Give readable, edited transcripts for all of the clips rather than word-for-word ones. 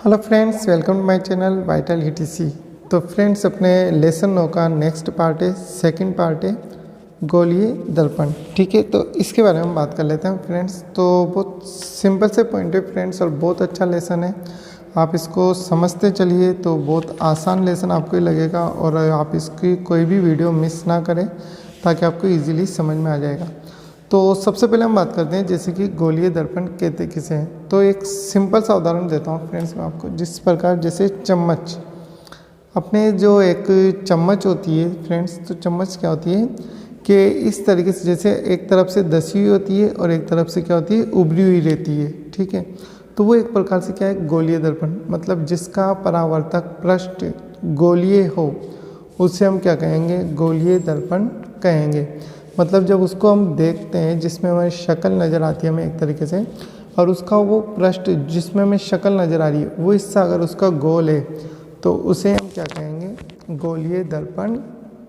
Hello friends, welcome to my channel vital ETC. तो friends, अपने lesson 9 का next part है, सेकंड पार्ट है गोलीय दर्पण। ठीक है, तो इसके बारे में हम बात कर लेते हैं फ्रेंड्स। तो बहुत सिंपल से पॉइंट है फ्रेंड्स और बहुत अच्छा लेसन है। आप इसको समझते चलिए तो बहुत आसान लेसन आपको ही लगेगा और आप इसकी कोई भी वीडियो मिस ना करें ताकि आपको ईजिली समझ में आ जाएगा। तो सबसे पहले हम बात करते हैं जैसे कि गोलीय दर्पण कहते किसे हैं। तो एक सिंपल सा उदाहरण देता हूँ फ्रेंड्स मैं आपको। जिस प्रकार जैसे चम्मच, अपने जो एक चम्मच होती है फ्रेंड्स, तो चम्मच क्या होती है कि इस तरीके से जैसे एक तरफ से दसी हुई होती है और एक तरफ से क्या होती है, उभरी हुई रहती है। ठीक है, तो वो एक प्रकार से क्या है, गोलीय दर्पण। मतलब जिसका परावर्तक पृष्ठ गोलीय हो उसे हम क्या कहेंगे, गोलीय दर्पण कहेंगे। मतलब जब उसको हम देखते हैं जिसमें हमें शक्ल नज़र आती है हमें एक तरीके से, और उसका वो पृष्ठ जिसमें हमें शक्ल नज़र आ रही है वो हिस्सा अगर उसका गोल है तो उसे हम क्या कहेंगे, गोलीय दर्पण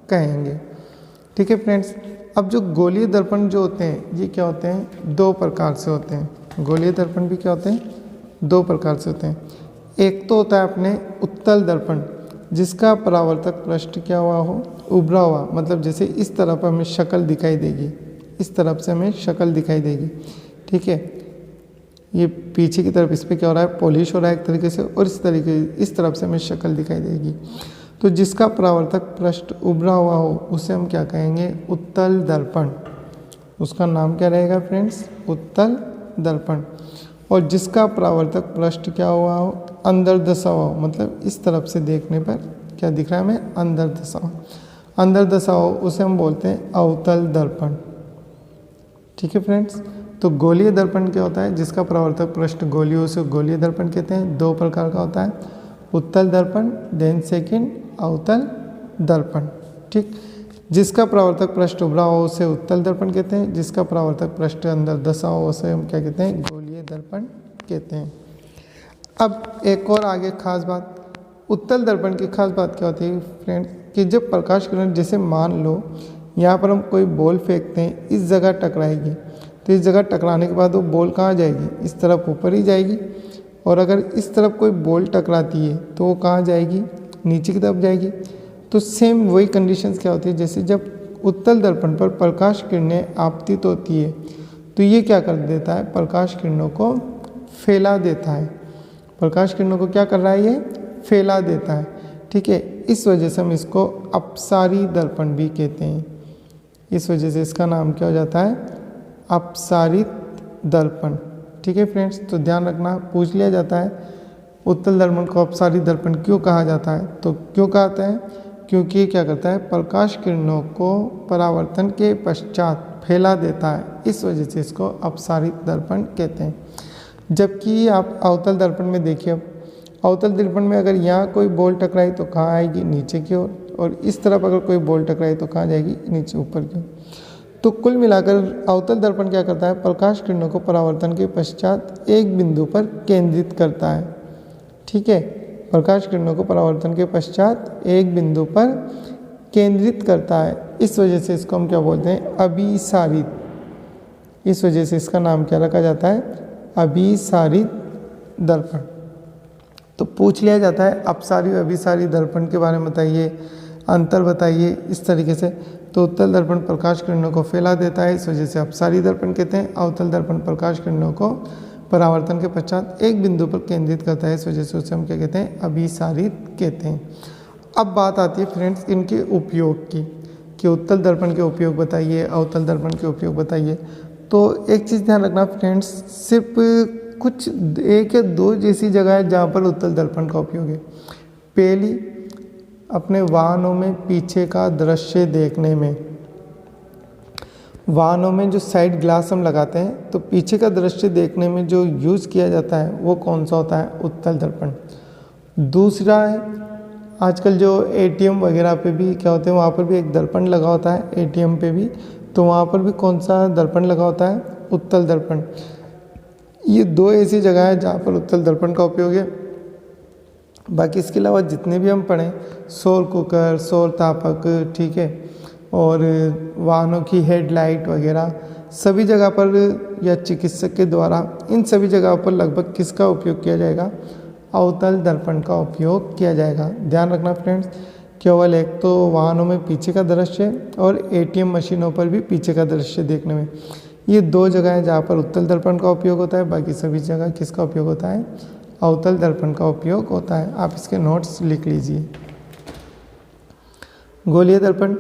कहेंगे। ठीक है फ्रेंड्स, अब जो गोलीय दर्पण जो होते हैं ये क्या होते हैं, दो प्रकार से होते हैं। गोलीय दर्पण भी क्या होते हैं, दो प्रकार से होते हैं। एक तो होता है अपने उत्तल दर्पण, जिसका परावर्तक पृष्ठ क्या हुआ हो, उभरा हुआ। मतलब जैसे इस तरफ हमें शक्ल दिखाई देगी, इस तरफ से हमें शक्ल दिखाई देगी। ठीक है, ये पीछे की तरफ इस पर क्या हो रहा है, पॉलिश हो रहा है एक तरीके से, और इस तरफ से हमें शक्ल दिखाई देगी। तो जिसका परावर्तक पृष्ठ उभरा हुआ हो उसे हम क्या कहेंगे, उत्तल दर्पण। उसका नाम क्या रहेगा फ्रेंड्स, उत्तल दर्पण। और जिसका परावर्तक पृष्ठ क्या हुआ हो, अंदर दशा हुआ हो। मतलब इस तरफ से देखने पर क्या दिख रहा है हमें, अंदर दशा हो, अंदर दशा हो, उसे हम बोलते हैं अवतल दर्पण। ठीक है फ्रेंड्स, तो गोलीय दर्पण क्या होता है, जिसका परावर्तक पृष्ठ गोलीय हो उसे गोलीय दर्पण कहते हैं। दो प्रकार का होता है, उत्तल दर्पण, देन सेकंड अवतल दर्पण। ठीक, जिसका परावर्तक पृष्ठ उभरा हो उसे उत्तल दर्पण कहते हैं, जिसका परावर्तक पृष्ठ अंदर दशा हो उसे हम क्या कहते हैं, गोलीय दर्पण कहते हैं। अब एक और आगे खास बात, उत्तल दर्पण की खास बात क्या होती है फ्रेंड्स, कि जब प्रकाश किरण, जैसे मान लो यहाँ पर हम कोई बॉल फेंकते हैं, इस जगह टकराएगी, तो इस जगह टकराने के बाद वो बॉल कहाँ जाएगी, इस तरफ ऊपर ही जाएगी। और अगर इस तरफ कोई बॉल टकराती है तो वो कहाँ जाएगी, नीचे की तरफ जाएगी। तो सेम वही कंडीशंस क्या होती है, जैसे जब उत्तल दर्पण पर प्रकाश किरणें आपतित होती है तो ये क्या कर देता है, प्रकाश किरणों को फैला देता है। प्रकाश किरणों को क्या कर रहा है, ये फैला देता है। ठीक है, इस वजह से हम इसको अपसारी दर्पण भी कहते हैं। इस वजह से इसका नाम क्या हो जाता है, अपसारित दर्पण। ठीक है फ्रेंड्स, तो ध्यान रखना, पूछ लिया जाता है उत्तल दर्पण को अपसारित दर्पण क्यों कहा जाता है। तो क्यों कहते हैं, क्योंकि ये क्या करता है, प्रकाश किरणों को परावर्तन के पश्चात फैला देता है, इस वजह से इसको अपसारित दर्पण कहते हैं। जबकि आप अवतल दर्पण में देखिए, अब अवतल दर्पण में अगर यहाँ कोई बॉल टकराई तो कहाँ आएगी, नीचे की ओर, और इस तरफ अगर कोई बॉल टकराई तो कहाँ जाएगी, नीचे ऊपर की ओर। तो कुल मिलाकर अवतल दर्पण क्या करता है, प्रकाश किरणों को परावर्तन के पश्चात एक बिंदु पर केंद्रित करता है। ठीक है, प्रकाश किरणों को परावर्तन के पश्चात एक बिंदु पर केंद्रित करता है, इस वजह से इसको हम क्या बोलते हैं, अभिसारित। इस वजह से इसका नाम क्या रखा जाता है, अभिसारित दर्पण। तो पूछ लिया जाता है अपसारी और अभिसारी दर्पण के बारे में बताइए, अंतर बताइए, इस तरीके से। तो उत्तल दर्पण प्रकाश किरणों को फैला देता है, इस वजह से अपसारी दर्पण कहते हैं। अवतल दर्पण प्रकाश किरणों को परावर्तन के पश्चात एक बिंदु पर केंद्रित करता है, इस वजह से उसे हम क्या कहते हैं, अभिसारित कहते हैं। अब बात आती है फ्रेंड्स इनके उपयोग की, कि उत्तल दर्पण के उपयोग बताइए, अवतल दर्पण के उपयोग बताइए। तो एक चीज़ ध्यान रखना फ्रेंड्स, सिर्फ कुछ एक या दो जैसी जगह है जहाँ पर उत्तल दर्पण का उपयोग है। पहली, अपने वाहनों में पीछे का दृश्य देखने में। वाहनों में जो साइड ग्लास हम लगाते हैं तो पीछे का दृश्य देखने में जो यूज़ किया जाता है वो कौन सा होता है, उत्तल दर्पण। दूसरा है, आजकल जो एटीएम वगैरह पे भी क्या होते हैं, वहाँ पर भी एक दर्पण लगा होता है, एटीएम पे भी, तो वहाँ पर भी कौन सा दर्पण लगा होता है, उत्तल दर्पण। ये दो ऐसी जगह है जहाँ पर उत्तल दर्पण का उपयोग है। बाकी इसके अलावा जितने भी हम पढ़ें, सौर कुकर, सौर तापक, ठीक है, और वाहनों की हेडलाइट वगैरह, सभी जगह पर या चिकित्सक के द्वारा इन सभी जगहों पर लगभग किसका उपयोग किया जाएगा, अवतल दर्पण का उपयोग किया जाएगा। ध्यान रखना फ्रेंड्स, केवल एक तो वाहनों में पीछे का दृश्य और एटीएम मशीनों पर भी पीछे का दृश्य देखने में, ये दो जगह है जहाँ पर उत्तल दर्पण का उपयोग होता है। बाकी सभी जगह किसका उपयोग होता है? अवतल दर्पण का उपयोग होता है। आप इसके नोट्स लिख लीजिए। गोलीय दर्पण,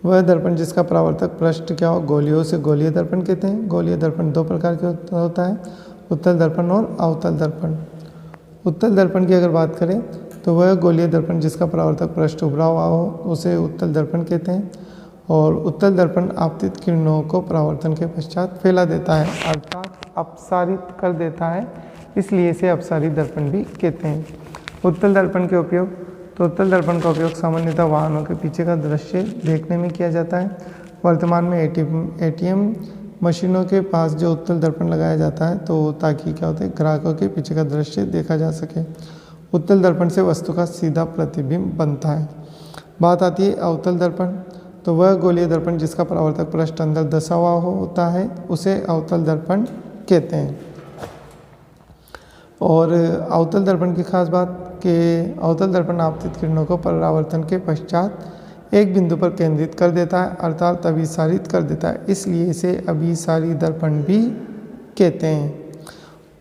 वह दर्पण जिसका परावर्तक पृष्ठ क्या हो, गोलियों से गोलीय दर्पण कहते हैं। गोलीय दर्पण दो प्रकार के होता है, उत्तल दर्पण और अवतल दर्पण। उत्तल दर्पण की अगर बात करें तो वह गोलीय दर्पण जिसका परावर्तक पृष्ठ उभरा हुआ हो उसे उत्तल दर्पण कहते हैं। और उत्तल दर्पण आपतित किरणों को परावर्तन के पश्चात फैला देता है, अर्थात अपसारित कर देता है, इसलिए इसे अपसारित दर्पण भी कहते हैं। उत्तल दर्पण के उपयोग, तो उत्तल दर्पण का उपयोग सामान्यतः वाहनों के पीछे का दृश्य देखने में किया जाता है। वर्तमान में एटीएम मशीनों के पास जो उत्तल दर्पण लगाया जाता है तो ताकि क्या होता है, ग्राहकों के पीछे का दृश्य देखा जा सके। उत्तल दर्पण से वस्तु का सीधा प्रतिबिंब बनता है। बात आती है अवतल दर्पण, तो वह गोलीय दर्पण जिसका परावर्तक पृष्ठ अंदर दसा हुआ होता है उसे अवतल दर्पण कहते हैं। और अवतल दर्पण की खास बात कि अवतल दर्पण आपतित किरणों को परावर्तन के पश्चात एक बिंदु पर केंद्रित कर देता है, अर्थात अभिसारित कर देता है, इसलिए इसे अभिसारी दर्पण भी कहते हैं।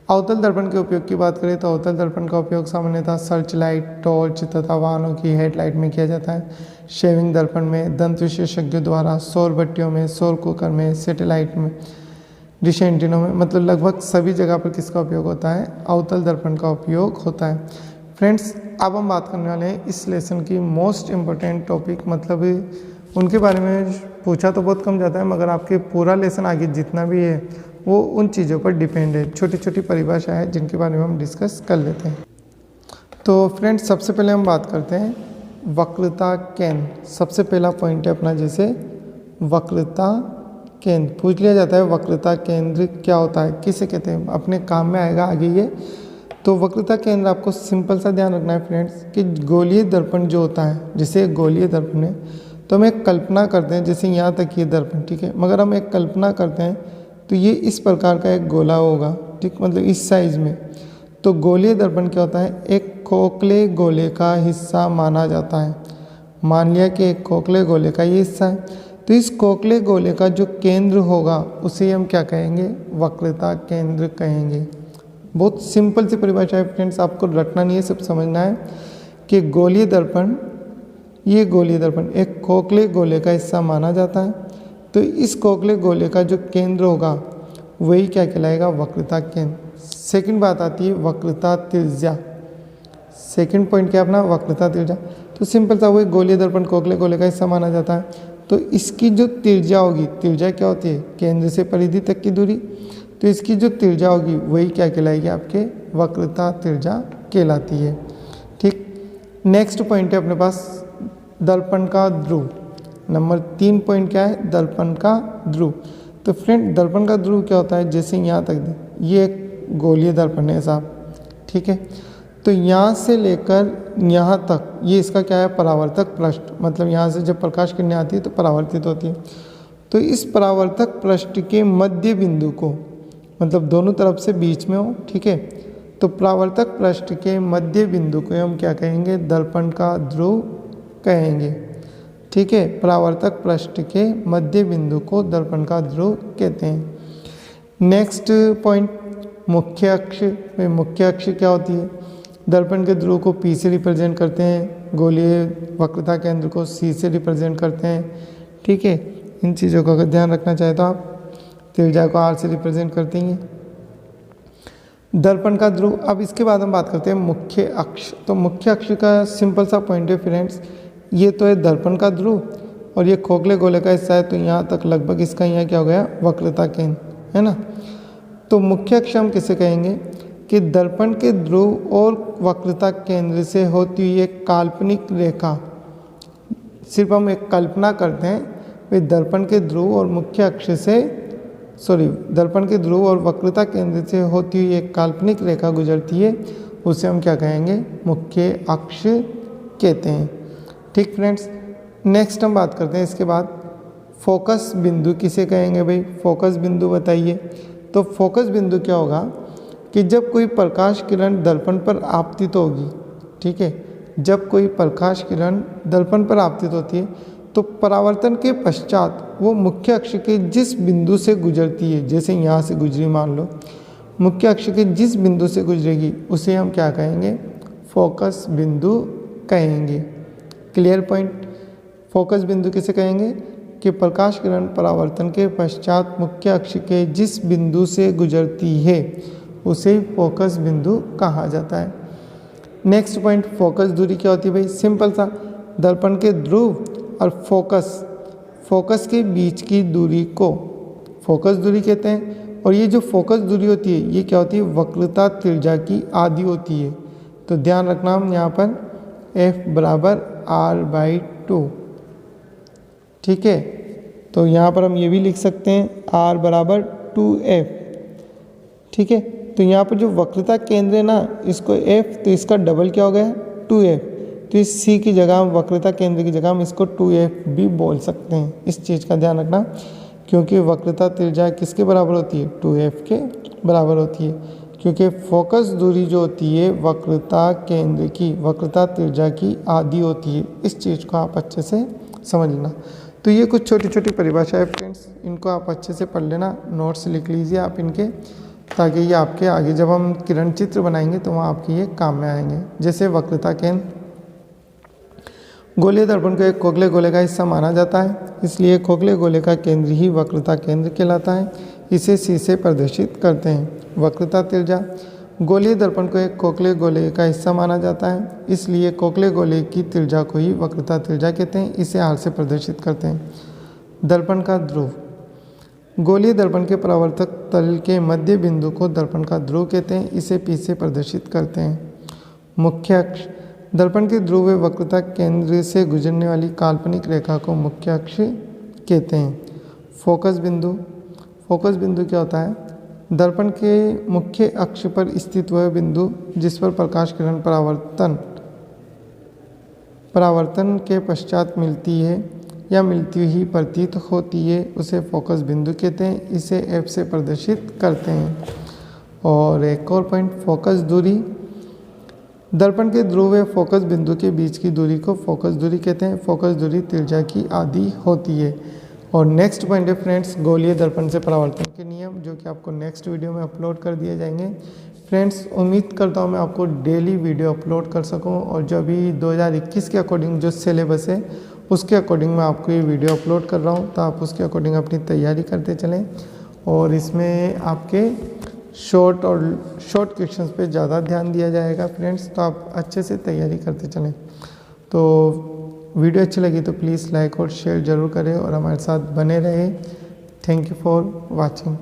अवतल दर्पण के उपयोग की बात करें तो अवतल दर्पण का उपयोग सामान्यतः सर्च लाइट, टॉर्च तथा वाहनों की हेडलाइट में किया जाता है। शेविंग दर्पण में, दंत विशेषज्ञों द्वारा, सौर भट्टियों में, सौर कुकर में, सैटेलाइट में, डिश एंटीनों में, मतलब लगभग सभी जगह पर किसका उपयोग होता है? अवतल दर्पण का उपयोग होता है। फ्रेंड्स, अब हम बात करने वाले हैं इस लेसन की मोस्ट इम्पोर्टेंट टॉपिक, मतलब उनके बारे में पूछा तो बहुत कम जाता है, मगर आपके पूरा लेसन आगे जितना भी है वो उन चीज़ों पर डिपेंड है। छोटी छोटी परिभाषा है जिनके बारे में हम डिस्कस कर लेते हैं। तो फ्रेंड्स, सबसे पहले हम बात करते हैं वक्रता केंद्र। सबसे पहला पॉइंट है अपना जैसे वक्रता केंद्र। पूछ लिया जाता है वक्रता केंद्र क्या होता है, किसे कहते हैं, अपने काम में आएगा आगे ये। तो वक्रता केंद्र आपको सिंपल सा ध्यान रखना है फ्रेंड्स कि गोलीय दर्पण जो होता है, जैसे गोलीय दर्पण है तो हम एक कल्पना करते हैं, जैसे यहाँ तक ये दर्पण, ठीक है, मगर हम एक कल्पना करते हैं तो ये इस प्रकार का एक गोला होगा, ठीक, मतलब इस साइज में। तो गोलीय दर्पण क्या होता है? एक खोखले गोले का हिस्सा माना जाता है। मान लिया कि एक खोखले गोले का ये हिस्सा है, तो इस खोखले गोले का जो केंद्र होगा उसे हम क्या कहेंगे? वक्रता केंद्र कहेंगे। बहुत सिंपल सी परिभाषा है फ्रेंड्स, आपको रटना नहीं है, सब समझना है कि गोलीय दर्पण, ये गोलीय दर्पण एक खोखले गोले का हिस्सा माना जाता है, तो इस खोखले गोले का जो केंद्र होगा वही क्या कहलाएगा? वक्रता केंद्र। सेकंड बात आती है वक्रता त्रिज्या। सेकंड पॉइंट क्या अपना? वक्रता त्रिज्या। तो सिंपल सा, वही गोलीय दर्पण खोखले गोले का हिस्सा माना जाता है, तो इसकी जो त्रिज्या होगी, त्रिज्या क्या होती है? केंद्र से परिधि तक की दूरी, तो इसकी जो त्रिज्या होगी वही क्या कहलाएगी? आपके वक्रता त्रिज्या कहलाती है। ठीक, नेक्स्ट पॉइंट है अपने पास दर्पण का ध्रुव। नंबर 3 पॉइंट क्या है? दर्पण का ध्रुव। तो फ्रेंड, दर्पण का ध्रुव क्या होता है? जैसे यहाँ तक ये एक गोलीय दर्पण है साहब, ठीक है, तो यहाँ से लेकर यहाँ तक ये इसका क्या है? परावर्तक पृष्ठ, मतलब यहाँ से जब प्रकाश किरणें आती है तो परावर्तित होती है, तो इस परावर्तक पृष्ठ के मध्य बिंदु को, मतलब दोनों तरफ से बीच में हो, ठीक है, तो परावर्तक पृष्ठ के मध्य बिंदु को हम क्या कहेंगे? दर्पण का ध्रुव कहेंगे, ठीक है। परावर्तक पृष्ठ के मध्य बिंदु को दर्पण का ध्रुव कहते हैं। नेक्स्ट पॉइंट, मुख्य अक्ष। मुख्य अक्ष क्या होती है? दर्पण के ध्रुव को P से रिप्रेजेंट करते हैं, गोलीय वक्रता केंद्र को C से रिप्रेजेंट करते हैं, ठीक है। इन चीज़ों का अगर ध्यान रखना चाहे तो आप त्रिज्या को R से रिप्रेजेंट करते हैं दर्पण का ध्रुव। अब इसके बाद हम बात करते हैं मुख्य अक्ष। तो मुख्य अक्ष का सिंपल सा पॉइंट है फ्रेंड्स, ये तो है दर्पण का ध्रुव और ये खोखले गोले का हिस्सा है, तो यहाँ तक लगभग इसका यहाँ क्या हो गया? वक्रता केंद्र, है ना। तो मुख्य अक्ष हम किसे कहेंगे कि दर्पण के ध्रुव और वक्रता केंद्र से होती हुई एक काल्पनिक रेखा, सिर्फ हम एक कल्पना करते हैं वे दर्पण के ध्रुव और मुख्य अक्ष से, दर्पण के ध्रुव और वक्रता केंद्र से होती हुई एक काल्पनिक रेखा गुजरती है, उसे हम क्या कहेंगे? मुख्य अक्ष कहते हैं। ठीक फ्रेंड्स, नेक्स्ट हम बात करते हैं इसके बाद फोकस बिंदु किसे कहेंगे भाई? फोकस बिंदु बताइए। तो फोकस बिंदु क्या होगा कि जब कोई प्रकाश किरण दर्पण पर आपतित होगी, ठीक है, जब कोई प्रकाश किरण दर्पण पर आपतित होती है तो परावर्तन के पश्चात वो मुख्य अक्ष के जिस बिंदु से गुजरती है, जैसे यहाँ से गुजरी मान लो, मुख्य अक्ष के जिस बिंदु से गुजरेगी उसे हम क्या कहेंगे, फोकस बिंदु कहेंगे। Clear point. फोकस बिंदु किसे कहेंगे कि प्रकाश किरण परावर्तन के पश्चात मुख्य अक्ष के जिस बिंदु से गुजरती है उसे फोकस बिंदु कहा जाता है। नेक्स्ट पॉइंट, फोकस दूरी क्या होती है भाई, सिंपल सा, दर्पण के ध्रुव और फोकस के बीच की दूरी को फोकस दूरी कहते हैं। और ये जो फोकस दूरी होती है ये क्या होती है, वक्रता त्रिज्या की आधी होती है। तो ध्यान रखना हम यहाँ पर f बराबर r/2, ठीक है। तो यहाँ पर हम ये भी लिख सकते हैं r बराबर 2f, ठीक है। तो यहाँ पर जो वक्रता केंद्र है ना, इसको f, तो इसका डबल क्या हो गया 2f। तो इस c की जगह हम वक्रता केंद्र की जगह हम इसको 2f भी बोल सकते हैं। इस चीज़ का ध्यान रखना, क्योंकि वक्रता त्रिज्या किसके बराबर होती है, 2f के बराबर होती है। क्योंकि फोकस दूरी जो होती है वक्रता केंद्र की वक्रता त्रिज्या की आधी होती है। इस चीज़ को आप अच्छे से समझ लेना। तो ये कुछ छोटी छोटी परिभाषाएं फ्रेंड्स, इनको आप अच्छे से पढ़ लेना, नोट्स लिख लीजिए आप इनके, ताकि ये आपके आगे जब हम किरण चित्र बनाएंगे तो वहाँ आपके ये काम में आएंगे। जैसे वक्रता केंद्र, गोलीय दर्पण को एक खोखले गोले का हिस्सा माना जाता है, इसलिए खोखले गोले का केंद्र ही वक्रता केंद्र कहलाता है। इसे C से प्रदर्शित करते हैं। वक्रता त्रिज्या, गोलीय दर्पण को एक खोखले गोले का हिस्सा माना जाता है, इसलिए खोखले गोले की त्रिज्या को ही वक्रता त्रिज्या कहते हैं। इसे R से प्रदर्शित करते हैं। दर्पण का ध्रुव, गोलीय दर्पण के परावर्तक तल के मध्य बिंदु को दर्पण का ध्रुव कहते हैं। इसे P से प्रदर्शित करते हैं। मुख्य अक्ष, दर्पण के ध्रुव वक्रता केंद्र से गुजरने वाली काल्पनिक रेखा को मुख्य अक्ष कहते हैं। फोकस बिंदु, फोकस बिंदु क्या होता है, दर्पण के मुख्य अक्ष पर स्थित वह बिंदु जिस पर प्रकाश किरण परावर्तन के पश्चात मिलती है या मिलती ही प्रतीत होती है उसे फोकस बिंदु कहते हैं। इसे F से प्रदर्शित करते हैं। और एक और पॉइंट, फोकस दूरी, दर्पण के ध्रुव व फोकस बिंदु के बीच की दूरी को फोकस दूरी कहते हैं। फोकस दूरी त्रिज्या की आधी होती है। और नेक्स्ट पॉइंट है फ्रेंड्स, गोलीय दर्पण से परावर्तन के नियम, जो कि आपको नेक्स्ट वीडियो में अपलोड कर दिए जाएंगे। फ्रेंड्स उम्मीद करता हूँ मैं आपको डेली वीडियो अपलोड कर सकूँ, और जो अभी 2021 के अकॉर्डिंग जो सिलेबस है उसके अकॉर्डिंग मैं आपको ये वीडियो अपलोड कर रहा हूँ, तो आप उसके अकॉर्डिंग अपनी तैयारी करते चलें। और इसमें आपके शॉर्ट क्वेश्चंस पे ज़्यादा ध्यान दिया जाएगा फ्रेंड्स, तो आप अच्छे से तैयारी करते चलें। तो वीडियो अच्छी लगी तो प्लीज़ लाइक और शेयर ज़रूर करें और हमारे साथ बने रहें। Thank you for watching.